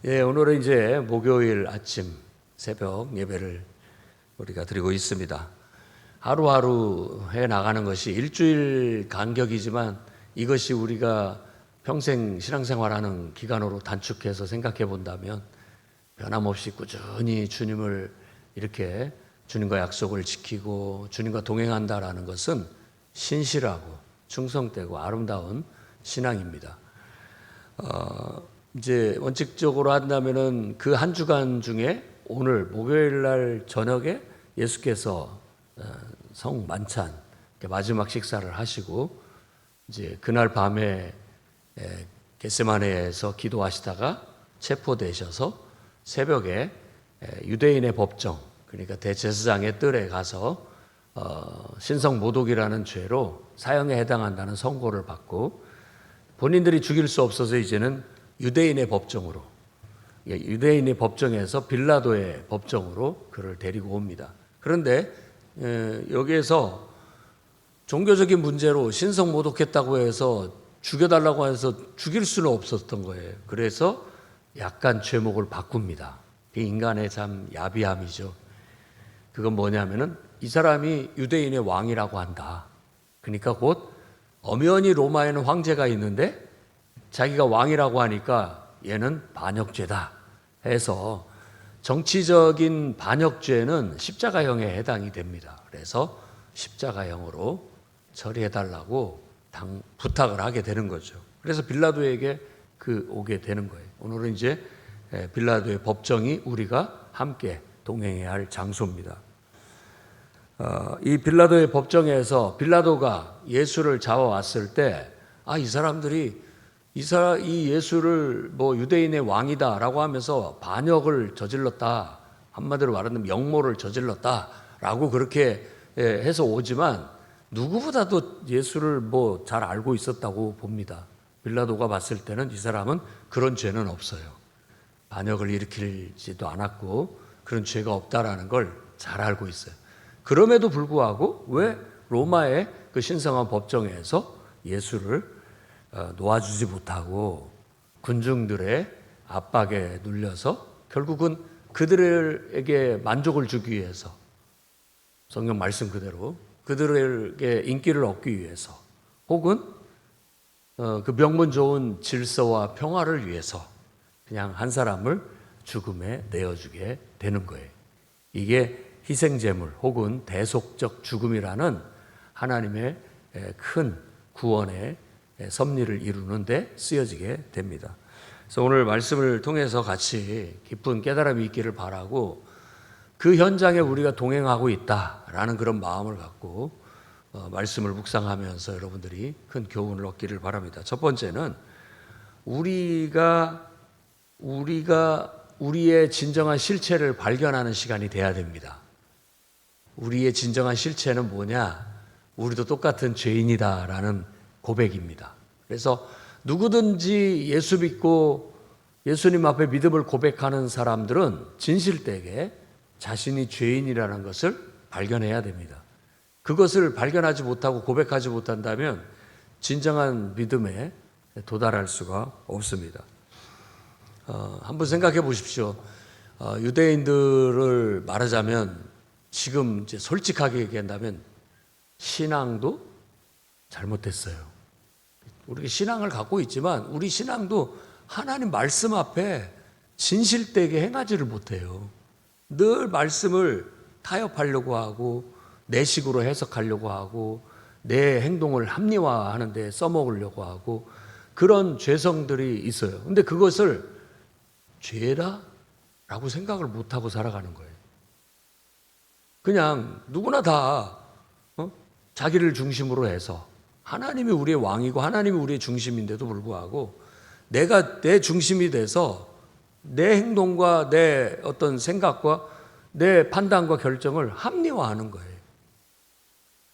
예, 오늘은 이제 목요일 아침 새벽 예배를 우리가 드리고 있습니다. 하루하루 해 나가는 것이 일주일 간격이지만 이것이 우리가 평생 신앙생활하는 기간으로 단축해서 생각해 본다면 변함없이 꾸준히 주님을 이렇게 주님과 약속을 지키고 주님과 동행한다라는 것은 신실하고 충성되고 아름다운 신앙입니다. 이제 원칙적으로 한다면은 그 한 주간 중에 오늘 목요일 날 저녁에 예수께서 성 만찬 마지막 식사를 하시고 이제 그날 밤에 겟세마네에서 기도하시다가 체포되셔서 새벽에 유대인의 법정, 그러니까 대제사장의 뜰에 가서 신성 모독이라는 죄로 사형에 해당한다는 선고를 받고 본인들이 죽일 수 없어서 이제는 유대인의 법정으로, 유대인의 법정에서 빌라도의 법정으로 그를 데리고 옵니다. 그런데 여기에서 종교적인 문제로 신성 모독했다고 해서 죽여달라고 해서 죽일 수는 없었던 거예요. 그래서 약간 죄목을 바꿉니다. 인간의 참 야비함이죠. 그건 뭐냐면은 이 사람이 유대인의 왕이라고 한다. 그러니까 곧 엄연히 로마에는 황제가 있는데 자기가 왕이라고 하니까 얘는 반역죄다 해서 정치적인 반역죄는 십자가형에 해당이 됩니다. 그래서 십자가형으로 처리해달라고 부탁을 하게 되는 거죠. 그래서 빌라도에게 오게 되는 거예요. 오늘은 이제 빌라도의 법정이 우리가 함께 동행해야 할 장소입니다. 이 빌라도의 법정에서 빌라도가 예수를 잡아왔을 때, 이 사람들이 이 예수를 뭐 유대인의 왕이다라고 하면서 반역을 저질렀다. 한마디로 말하면 역모를 저질렀다라고 그렇게 해서 오지만 누구보다도 예수를 뭐 잘 알고 있었다고 봅니다. 빌라도가 봤을 때는 이 사람은 그런 죄는 없어요. 반역을 일으키지도 않았고 그런 죄가 없다라는 걸 잘 알고 있어요. 그럼에도 불구하고 왜 로마의 그 신성한 법정에서 예수를 놓아주지 못하고 군중들의 압박에 눌려서 결국은 그들에게 만족을 주기 위해서 성경 말씀 그대로 그들에게 인기를 얻기 위해서 혹은 그 명분 좋은 질서와 평화를 위해서 그냥 한 사람을 죽음에 내어주게 되는 거예요. 이게 희생제물 혹은 대속적 죽음이라는 하나님의 큰 구원의 섭리를 이루는 데 쓰여지게 됩니다. 그래서 오늘 말씀을 통해서 같이 깊은 깨달음이 있기를 바라고 그 현장에 우리가 동행하고 있다라는 그런 마음을 갖고 말씀을 묵상하면서 여러분들이 큰 교훈을 얻기를 바랍니다. 첫 번째는 우리가 우리의 진정한 실체를 발견하는 시간이 돼야 됩니다. 우리의 진정한 실체는 뭐냐? 우리도 똑같은 죄인이다라는 고백입니다. 그래서 누구든지 예수 믿고 예수님 앞에 믿음을 고백하는 사람들은 진실되게 자신이 죄인이라는 것을 발견해야 됩니다. 그것을 발견하지 못하고 고백하지 못한다면 진정한 믿음에 도달할 수가 없습니다. 한번 생각해 보십시오. 유대인들을 말하자면 지금 이제 솔직하게 얘기한다면 신앙도 잘못됐어요. 우리가 신앙을 갖고 있지만 우리 신앙도 하나님 말씀 앞에 진실되게 행하지를 못해요. 늘 말씀을 타협하려고 하고 내 식으로 해석하려고 하고 내 행동을 합리화하는 데 써먹으려고 하고 그런 죄성들이 있어요. 근데 그것을 죄다라고 생각을 못하고 살아가는 거예요. 그냥 누구나 다 자기를 중심으로 해서 하나님이 우리의 왕이고 하나님이 우리의 중심인데도 불구하고 내가 내 중심이 돼서 내 행동과 내 어떤 생각과 내 판단과 결정을 합리화하는 거예요.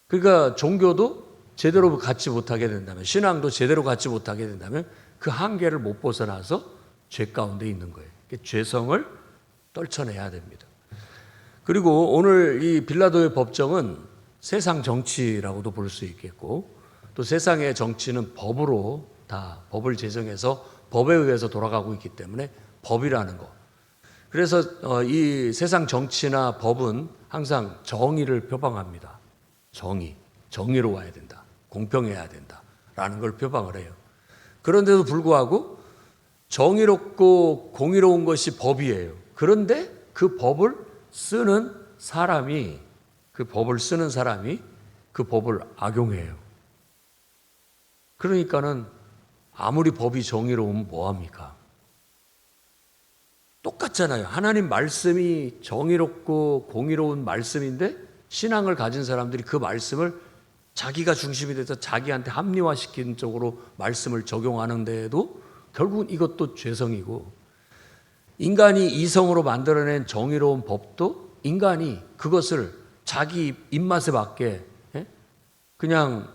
그러니까 종교도 제대로 갖지 못하게 된다면 신앙도 제대로 갖지 못하게 된다면 그 한계를 못 벗어나서 죄 가운데 있는 거예요. 죄성을 떨쳐내야 됩니다. 그리고 오늘 이 빌라도의 법정은 세상 정치라고도 볼 수 있겠고 또 세상의 정치는 법으로 다 법을 제정해서 법에 의해서 돌아가고 있기 때문에 법이라는 거. 그래서 이 세상 정치나 법은 항상 정의를 표방합니다. 정의로워야 된다. 공평해야 된다라는 걸 표방을 해요. 그런데도 불구하고 정의롭고 공의로운 것이 법이에요. 그런데 그 법을 쓰는 사람이 그 법을 악용해요. 그러니까는 아무리 법이 정의로우면 뭐합니까? 똑같잖아요. 하나님 말씀이 정의롭고 공의로운 말씀인데 신앙을 가진 사람들이 그 말씀을 자기가 중심이 돼서 자기한테 합리화시키는 쪽으로 말씀을 적용하는 데에도 결국은 이것도 죄성이고, 인간이 이성으로 만들어낸 정의로운 법도 인간이 그것을 자기 입맛에 맞게 그냥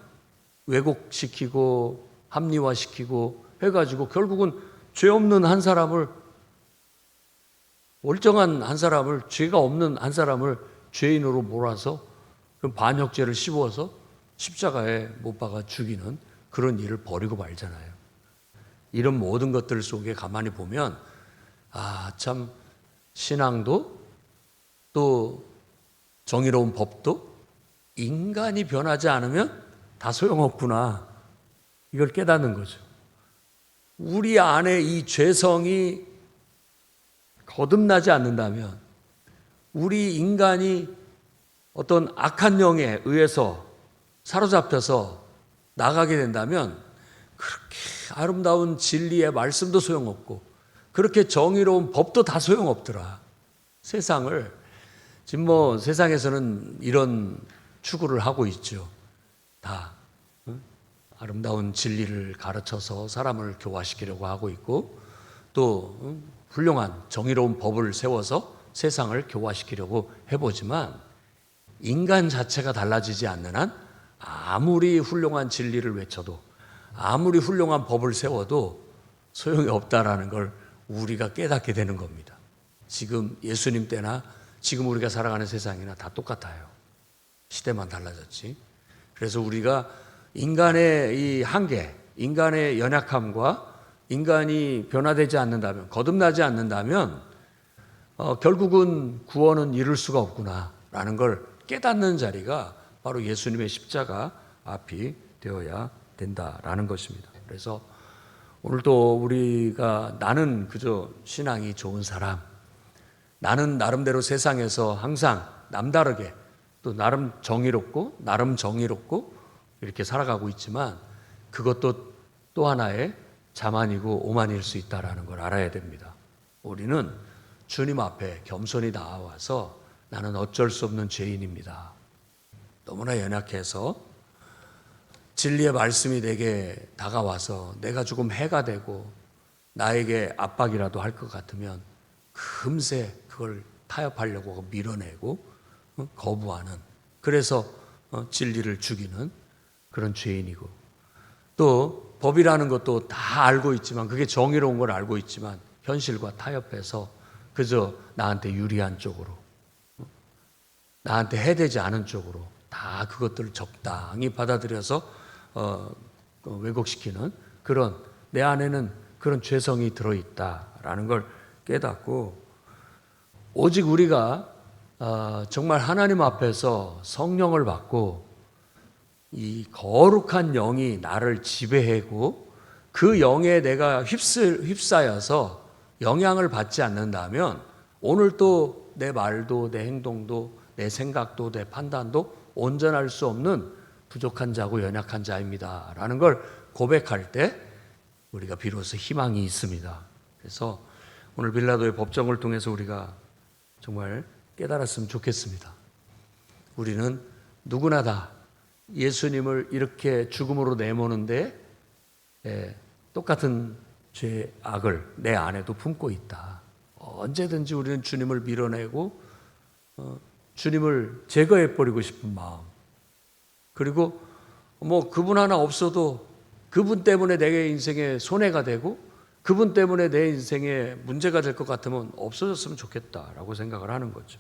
왜곡시키고 합리화시키고 해가지고 결국은 죄 없는 한 사람을, 멀쩡한 한 사람을, 죄가 없는 한 사람을 죄인으로 몰아서 반역죄를 씌워서 십자가에 못 박아 죽이는 그런 일을 벌이고 말잖아요. 이런 모든 것들 속에 가만히 보면 참 신앙도 또 정의로운 법도 인간이 변하지 않으면 다 소용없구나, 이걸 깨닫는 거죠. 우리 안에 이 죄성이 거듭나지 않는다면, 우리 인간이 어떤 악한 영에 의해서 사로잡혀서 나가게 된다면 그렇게 아름다운 진리의 말씀도 소용없고 그렇게 정의로운 법도 다 소용없더라. 세상을 지금 세상에서는 이런 추구를 하고 있죠. 다 아름다운 진리를 가르쳐서 사람을 교화시키려고 하고 있고, 또 훌륭한 정의로운 법을 세워서 세상을 교화시키려고 해보지만, 인간 자체가 달라지지 않는 한 아무리 훌륭한 진리를 외쳐도 아무리 훌륭한 법을 세워도 소용이 없다라는 걸 우리가 깨닫게 되는 겁니다. 지금 예수님 때나 지금 우리가 살아가는 세상이나 다 똑같아요. 시대만 달라졌지. 그래서 우리가 인간의 이 한계, 인간의 연약함과 인간이 변화되지 않는다면, 거듭나지 않는다면 결국은 구원은 이룰 수가 없구나라는 걸 깨닫는 자리가 바로 예수님의 십자가 앞이 되어야 된다라는 것입니다. 그래서 오늘도 우리가 나는 그저 신앙이 좋은 사람, 나는 나름대로 세상에서 항상 남다르게 또 나름 정의롭고 이렇게 살아가고 있지만 그것도 또 하나의 자만이고 오만일 수 있다는 걸 알아야 됩니다. 우리는 주님 앞에 겸손히 나와서 나는 어쩔 수 없는 죄인입니다. 너무나 연약해서 진리의 말씀이 내게 다가와서 내가 조금 해가 되고 나에게 압박이라도 할 것 같으면 금세 그걸 타협하려고 밀어내고 거부하는, 그래서 진리를 죽이는 그런 죄인이고, 또 법이라는 것도 다 알고 있지만, 그게 정의로운 걸 알고 있지만 현실과 타협해서 그저 나한테 유리한 쪽으로, 나한테 해되지 않은 쪽으로 다 그것들을 적당히 받아들여서 왜곡시키는 그런, 내 안에는 그런 죄성이 들어있다라는 걸 깨닫고, 오직 우리가 정말 하나님 앞에서 성령을 받고 이 거룩한 영이 나를 지배하고 그 영에 내가 휩싸여서 영향을 받지 않는다면 오늘 또 내 말도 내 행동도 내 생각도 내 판단도 온전할 수 없는 부족한 자고 연약한 자입니다 라는 걸 고백할 때 우리가 비로소 희망이 있습니다. 그래서 오늘 빌라도의 법정을 통해서 우리가 정말 깨달았으면 좋겠습니다. 우리는 누구나 다 예수님을 이렇게 죽음으로 내모는데 똑같은 죄악을 내 안에도 품고 있다. 언제든지 우리는 주님을 밀어내고 주님을 제거해버리고 싶은 마음, 그리고 그분 하나 없어도 그분 때문에 내 인생에 손해가 되고 그분 때문에 내 인생에 문제가 될 것 같으면 없어졌으면 좋겠다라고 생각을 하는 거죠.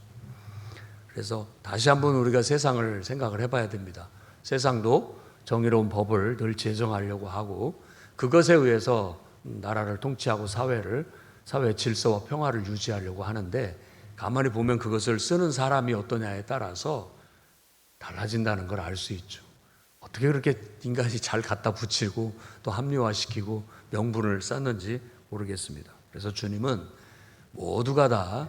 그래서 다시 한번 우리가 세상을 생각을 해봐야 됩니다. 세상도 정의로운 법을 늘 제정하려고 하고 그것에 의해서 나라를 통치하고 사회를 사회 질서와 평화를 유지하려고 하는데 가만히 보면 그것을 쓰는 사람이 어떠냐에 따라서 달라진다는 걸 알 수 있죠. 어떻게 그렇게 인간이 잘 갖다 붙이고 또 합리화시키고 명분을 쌓는지 모르겠습니다. 그래서 주님은 모두가 다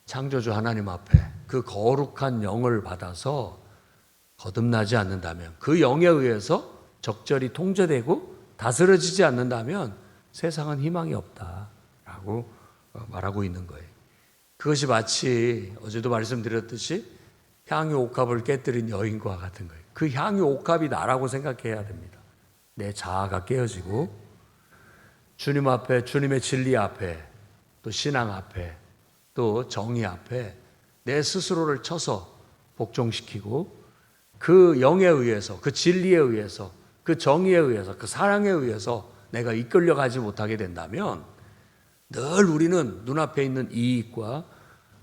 창조주 하나님 앞에 그 거룩한 영을 받아서 거듭나지 않는다면, 그 영에 의해서 적절히 통제되고 다스려지지 않는다면 세상은 희망이 없다라고 말하고 있는 거예요. 그것이 마치 어제도 말씀드렸듯이 향유 옥합을 깨뜨린 여인과 같은 거예요. 그 향유 옥합이 나라고 생각해야 됩니다. 내 자아가 깨어지고 주님 앞에, 주님의 진리 앞에, 또 신앙 앞에, 또 정의 앞에 내 스스로를 쳐서 복종시키고 그 영에 의해서, 그 진리에 의해서, 그 정의에 의해서, 그 사랑에 의해서 내가 이끌려가지 못하게 된다면 늘 우리는 눈앞에 있는 이익과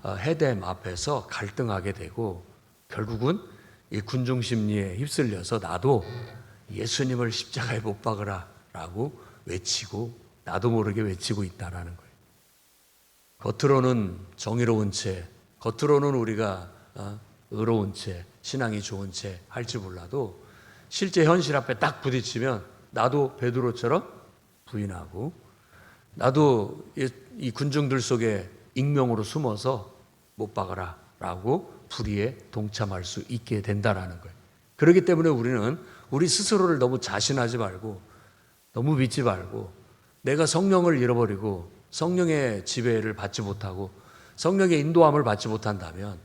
해됨 앞에서 갈등하게 되고 결국은 이 군중심리에 휩쓸려서 나도 예수님을 십자가에 못 박으라 라고 외치고 나도 모르게 외치고 있다는 거예요. 겉으로는 정의로운 채, 겉으로는 우리가 의로운 채, 신앙이 좋은 채 할지 몰라도 실제 현실 앞에 딱 부딪히면 나도 베드로처럼 부인하고 나도 이 군중들 속에 익명으로 숨어서 못 박아라 라고 불의에 동참할 수 있게 된다는 거예요. 그렇기 때문에 우리는 우리 스스로를 너무 자신하지 말고 너무 믿지 말고 내가 성령을 잃어버리고 성령의 지배를 받지 못하고 성령의 인도함을 받지 못한다면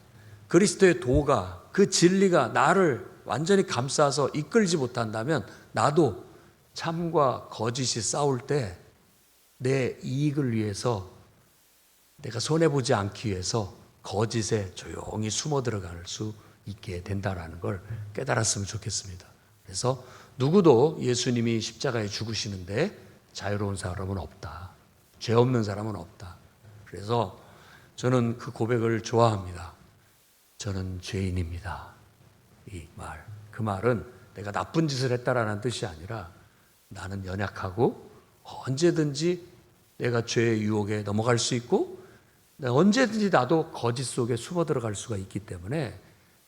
그리스도의 도가, 그 진리가 나를 완전히 감싸서 이끌지 못한다면 나도 참과 거짓이 싸울 때 내 이익을 위해서 내가 손해보지 않기 위해서 거짓에 조용히 숨어 들어갈 수 있게 된다는 걸 깨달았으면 좋겠습니다. 그래서 누구도 예수님이 십자가에 죽으시는데 자유로운 사람은 없다. 죄 없는 사람은 없다. 그래서 저는 그 고백을 좋아합니다. 저는 죄인입니다. 이 말. 그 말은 내가 나쁜 짓을 했다라는 뜻이 아니라 나는 연약하고 언제든지 내가 죄의 유혹에 넘어갈 수 있고 언제든지 나도 거짓 속에 숨어 들어갈 수가 있기 때문에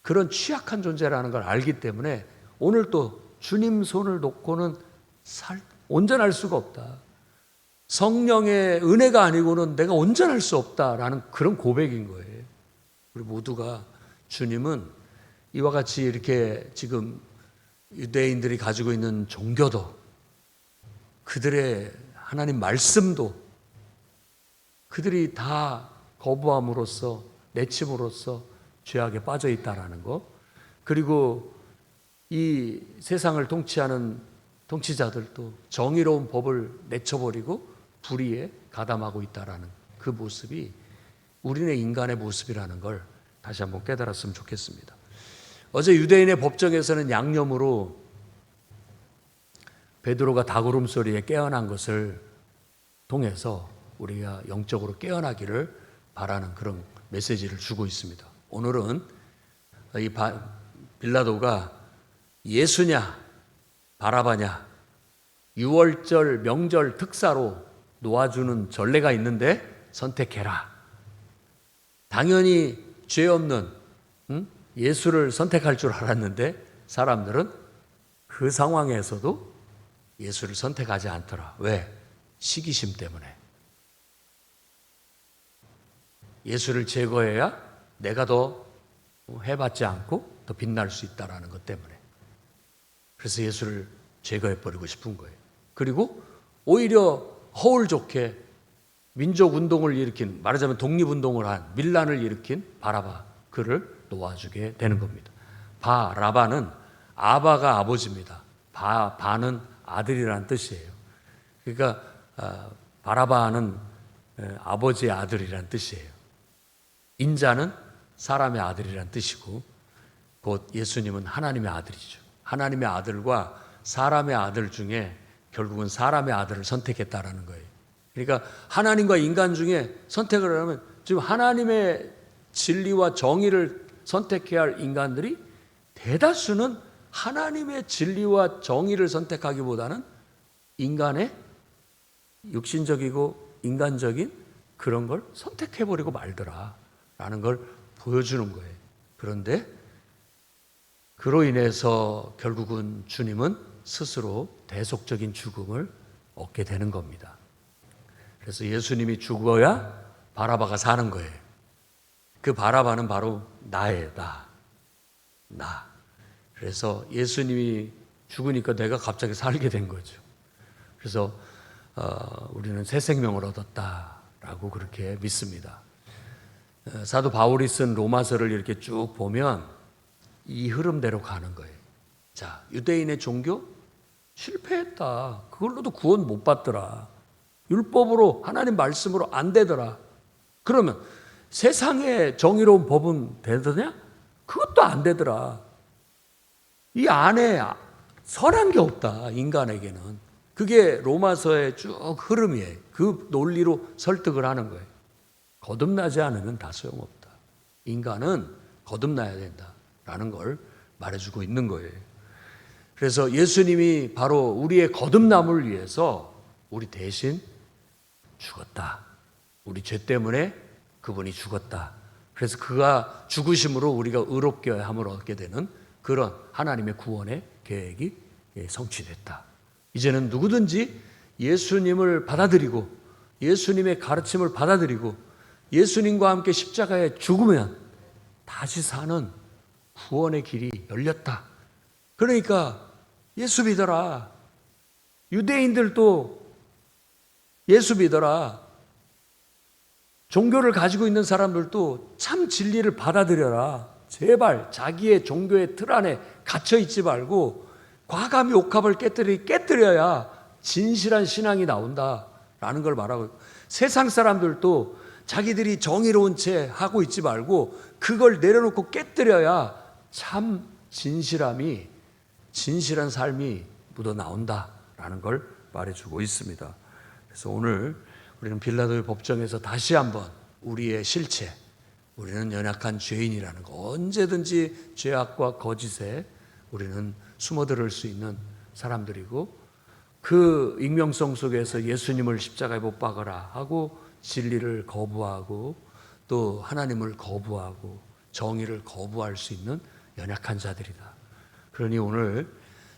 그런 취약한 존재라는 걸 알기 때문에 오늘 또 주님 손을 놓고는 온전할 수가 없다. 성령의 은혜가 아니고는 내가 온전할 수 없다라는 그런 고백인 거예요. 우리 모두가 주님은 이와 같이 이렇게 지금 유대인들이 가지고 있는 종교도 그들의 하나님 말씀도 그들이 다 거부함으로써 내침으로써 죄악에 빠져 있다라는 거, 그리고 이 세상을 통치하는 통치자들도 정의로운 법을 내쳐버리고 불의에 가담하고 있다라는 그 모습이 우리네 인간의 모습이라는 걸 다시 한번 깨달았으면 좋겠습니다. 어제 유대인의 법정에서는 양념으로 베드로가 닭울음 소리에 깨어난 것을 통해서 우리가 영적으로 깨어나기를 바라는 그런 메시지를 주고 있습니다. 오늘은 이 빌라도가 예수냐 바라바냐 유월절 명절 특사로 놓아주는 전례가 있는데 선택해라. 당연히 죄 없는 예수를 선택할 줄 알았는데 사람들은 그 상황에서도 예수를 선택하지 않더라. 왜? 시기심 때문에. 예수를 제거해야 내가 더 해받지 않고 더 빛날 수 있다는 것 때문에. 그래서 예수를 제거해버리고 싶은 거예요. 그리고 오히려 허울 좋게 민족운동을 일으킨, 말하자면 독립운동을 한, 밀란을 일으킨 바라바, 그를 놓아주게 되는 겁니다. 바라바는 아바가 아버지입니다. 바는 아들이라는 뜻이에요. 그러니까 바라바는 아버지의 아들이라는 뜻이에요. 인자는 사람의 아들이라는 뜻이고 곧 예수님은 하나님의 아들이죠. 하나님의 아들과 사람의 아들 중에 결국은 사람의 아들을 선택했다라는 거예요. 그러니까 하나님과 인간 중에 선택을 하면 지금 하나님의 진리와 정의를 선택해야 할 인간들이 대다수는 하나님의 진리와 정의를 선택하기보다는 인간의 육신적이고 인간적인 그런 걸 선택해버리고 말더라라는 걸 보여주는 거예요. 그런데 그로 인해서 결국은 주님은 스스로 대속적인 죽음을 얻게 되는 겁니다. 그래서 예수님이 죽어야 바라바가 사는 거예요. 그 바라바는 바로 나예요. 나. 그래서 예수님이 죽으니까 내가 갑자기 살게 된 거죠. 그래서 우리는 새 생명을 얻었다라고 그렇게 믿습니다. 사도 바울이 쓴 로마서를 이렇게 쭉 보면 이 흐름대로 가는 거예요. 자, 유대인의 종교 실패했다. 그걸로도 구원 못 받더라. 율법으로 하나님 말씀으로 안 되더라. 그러면 세상의 정의로운 법은 되더냐? 그것도 안 되더라. 이 안에 선한 게 없다. 인간에게는. 그게 로마서의 쭉 흐름이에요. 그 논리로 설득을 하는 거예요. 거듭나지 않으면 다 소용없다. 인간은 거듭나야 된다라는 걸 말해주고 있는 거예요. 그래서 예수님이 바로 우리의 거듭남을 위해서 우리 대신 죽었다. 우리 죄 때문에 그분이 죽었다. 그래서 그가 죽으심으로 우리가 의롭게 함을 얻게 되는 그런 하나님의 구원의 계획이 성취됐다. 이제는 누구든지 예수님을 받아들이고 예수님의 가르침을 받아들이고 예수님과 함께 십자가에 죽으면 다시 사는 구원의 길이 열렸다. 그러니까 예수 믿어라. 유대인들도 예수 믿어라. 종교를 가지고 있는 사람들도 참 진리를 받아들여라. 제발 자기의 종교의 틀 안에 갇혀 있지 말고 과감히 옥합을 깨뜨려야 진실한 신앙이 나온다라는 걸 말하고, 세상 사람들도 자기들이 정의로운 채 하고 있지 말고 그걸 내려놓고 깨뜨려야 참 진실한 삶이 묻어 나온다라는 걸 말해주고 있습니다. 그래서 오늘 우리는 빌라도의 법정에서 다시 한번 우리의 실체, 우리는 연약한 죄인이라는 거, 언제든지 죄악과 거짓에 우리는 숨어들을 수 있는 사람들이고, 그 익명성 속에서 예수님을 십자가에 못 박아라 하고 진리를 거부하고 또 하나님을 거부하고 정의를 거부할 수 있는 연약한 자들이다. 그러니 오늘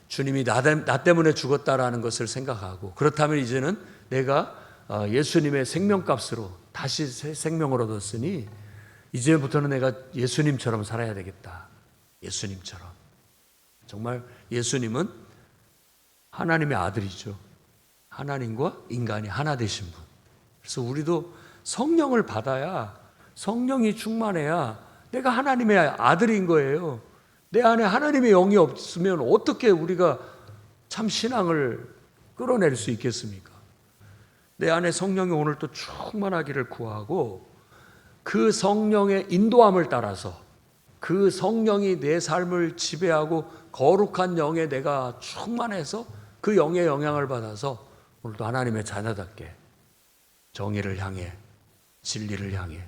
주님이 나 때문에 죽었다라는 것을 생각하고, 그렇다면 이제는 내가 예수님의 생명값으로 다시 새 생명을 얻었으니 이제부터는 내가 예수님처럼 살아야 되겠다. 예수님처럼. 정말 예수님은 하나님의 아들이죠. 하나님과 인간이 하나 되신 분. 그래서 우리도 성령을 받아야, 성령이 충만해야 내가 하나님의 아들인 거예요. 내 안에 하나님의 영이 없으면 어떻게 우리가 참 신앙을 끌어낼 수 있겠습니까? 내 안에 성령이 오늘 또 충만하기를 구하고, 그 성령의 인도함을 따라서 그 성령이 내 삶을 지배하고 거룩한 영에 내가 충만해서 그 영의 영향을 받아서 오늘도 하나님의 자녀답게 정의를 향해, 진리를 향해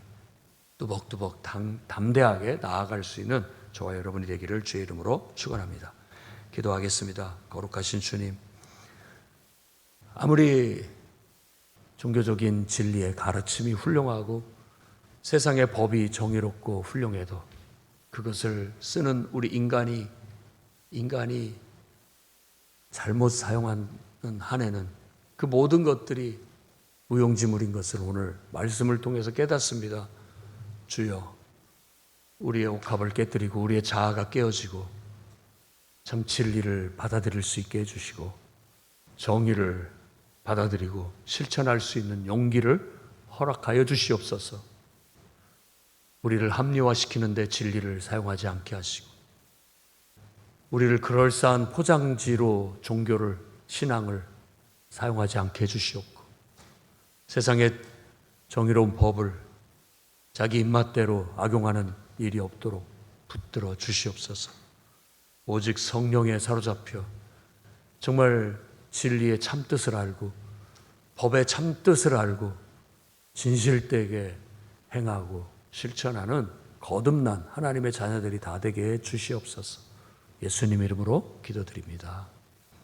뚜벅뚜벅 담대하게 나아갈 수 있는 저와 여러분이 되기를 주의 이름으로 축원합니다. 기도하겠습니다. 거룩하신 주님, 아무리 종교적인 진리의 가르침이 훌륭하고 세상의 법이 정의롭고 훌륭해도 그것을 쓰는 우리 인간이 잘못 사용하는 한에는 그 모든 것들이 무용지물인 것을 오늘 말씀을 통해서 깨닫습니다. 주여, 우리의 옥합을 깨뜨리고 우리의 자아가 깨어지고 참 진리를 받아들일 수 있게 해주시고 정의를 받아들이고 실천할 수 있는 용기를 허락하여 주시옵소서. 우리를 합리화시키는 데 진리를 사용하지 않게 하시고, 우리를 그럴싸한 포장지로 종교를, 신앙을 사용하지 않게 해주시옵고, 세상의 정의로운 법을 자기 입맛대로 악용하는 일이 없도록 붙들어 주시옵소서. 오직 성령에 사로잡혀 정말 진리의 참뜻을 알고 법의 참뜻을 알고 진실되게 행하고 실천하는 거듭난 하나님의 자녀들이 다 되게 해 주시옵소서. 예수님 이름으로 기도드립니다.